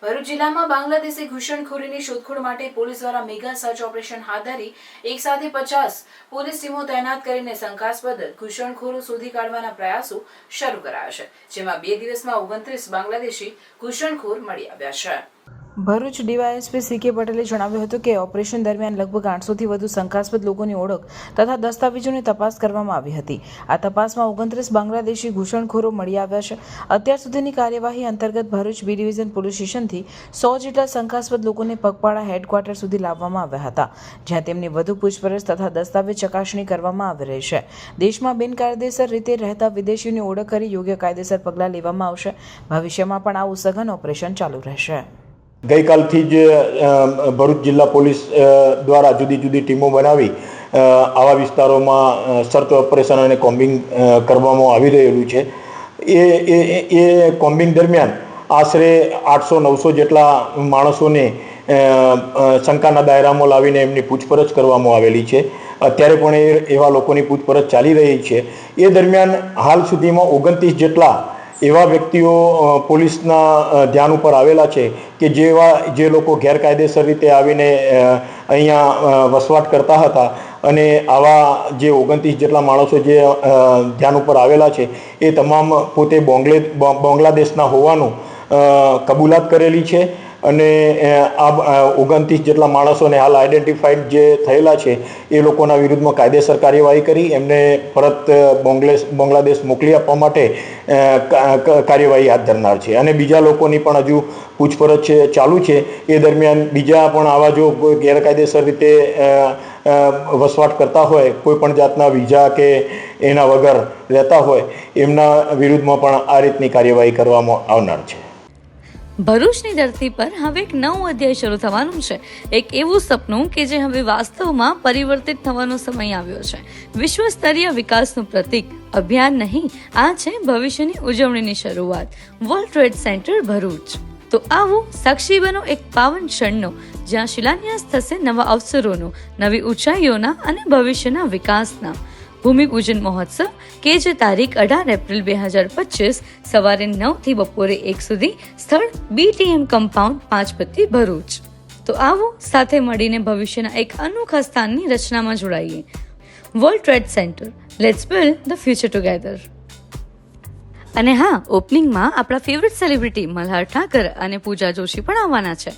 ભરૂચ જિલ્લામાં બાંગ્લાદેશી ઘૂસણખોરીની શોધખોળ માટે પોલીસ દ્વારા મેગા સર્ચ ઓપરેશન હાથ ધરી એક સાથે 50 પોલીસ ટીમો તૈનાત કરીને શંકાસ્પદ ઘૂસણખોરો શોધી કાઢવાના પ્રયાસો શરૂ કરાયા છે, જેમાં 2 દિવસમાં 29 બાંગ્લાદેશી ઘૂસણખોર મળી આવ્યા છે। ભરૂચ ડીવાયએસપી સીકે પટેલે જણાવ્યું હતું કે ઓપરેશન દરમિયાન લગભગ 800થી વધુ શંકાસ્પદ લોકોની ઓળખ તથા દસ્તાવેજોની તપાસ કરવામાં આવી હતી। આ તપાસમાં 29 બાંગ્લાદેશી ઘૂસણખોરો મળી આવ્યા છે। અત્યાર સુધીની કાર્યવાહી અંતર્ગત ભરૂચ બી ડિવિઝન પોલીસ સ્ટેશનથી 100 જેટલા શંકાસ્પદ લોકોને પગપાળા હેડક્વાર્ટર સુધી લાવવામાં આવ્યા હતા, જ્યાં તેમની વધુ પૂછપરછ તથા દસ્તાવેજ ચકાસણી કરવામાં આવી રહી છે। દેશમાં બિનકાયદેસર રીતે રહેતા વિદેશીઓની ઓળખ કરી યોગ્ય કાયદેસર પગલાં લેવામાં આવશે। ભવિષ્યમાં પણ આવું સઘન ઓપરેશન ચાલુ રહેશે। ગઈકાલથી જ ભરૂચ જિલ્લા પોલીસ દ્વારા જુદી જુદી ટીમો બનાવી આવા વિસ્તારોમાં સર્ચ ઓપરેશન અને કોમ્બિંગ કરવામાં આવી રહેલું છે। એ કોમ્બિંગ દરમિયાન આશરે 800-900 જેટલા માણસોને શંકાના દાયરામાં લાવીને એમની પૂછપરછ કરવામાં આવેલી છે। અત્યારે પણ એવા લોકોની પૂછપરછ ચાલી રહી છે। એ દરમિયાન હાલ સુધીમાં 29 જેટલા એવા વ્યક્તિઓ પોલીસના ધ્યાન ઉપર આવેલા છે કે જે લોકો ગેરકાયદેસર રીતે આવીને અહીંયા વસવાટ કરતા હતા અને આવા જે 29 જેટલા માણસો જે ધ્યાન ઉપર આવેલા છે એ તમામ પોતે બાંગ્લાદેશના હોવાનું કબૂલાત કરેલી છે અને આ 29 જેટલા માણસોને હાલ આઈડેન્ટિફાઈડ જે થયેલા છે એ લોકોના વિરુદ્ધમાં કાયદેસર કાર્યવાહી કરી એમને પરત બાંગ્લાદેશ મોકલી આપવા માટે કાર્યવાહી હાથ ધરનાર છે અને બીજા લોકોની પણ હજુ પૂછપરછ ચાલુ છે। એ દરમિયાન બીજા પણ આવા જો ગેરકાયદેસર રીતે વસવાટ કરતા હોય, કોઈ પણ જાતના વિઝા કે એના વગર રહેતા હોય એમના વિરુદ્ધમાં પણ આ રીતની કાર્યવાહી કરવામાં આવનાર છે। ભરૂચની ધરતી પર હવે એક નવો અધ્યાય શરૂ થવાનું છે। એક એવું સપનું કે જે હવે વાસ્તવમાં પરિવર્તિત થવાનો સમય આવ્યો છે। વિશ્વ સ્તરીય વિકાસનું પ્રતીક અભિયાન નહીં, આ છે ભવિષ્યની ઉજવણીની શરૂઆત। World Trade centre Bharuch. તો આવો સાક્ષી બનો એક પાવન ક્ષણનો, જ્યાં શિલાન્યાસ થશે નવા અવસરોનો, નવી ઊંચાઈઓના અને ભવિષ્યના વિકાસના। ભૂમિપૂજન મહોત્સવ કે જે તારીખ 18 એપ્રિલ 2025 સવારે 9 થી બપોરે 1 સુધી, સ્થળ BTM કમ્પાઉન્ડ પાંચપત્તી ભરૂચ। તો આવો સાથે મળીને ભવિષ્યના એક અનોખા સ્થાનની રચનામાં જોડાઈએ। World Trade Centre, let's build the future together. અને હા, ઓપનિંગમાં આપણા ફેવરેટ સેલિબ્રિટી મલ્હાર ઠાકર અને પૂજા જોશી પણ આવવાના છે।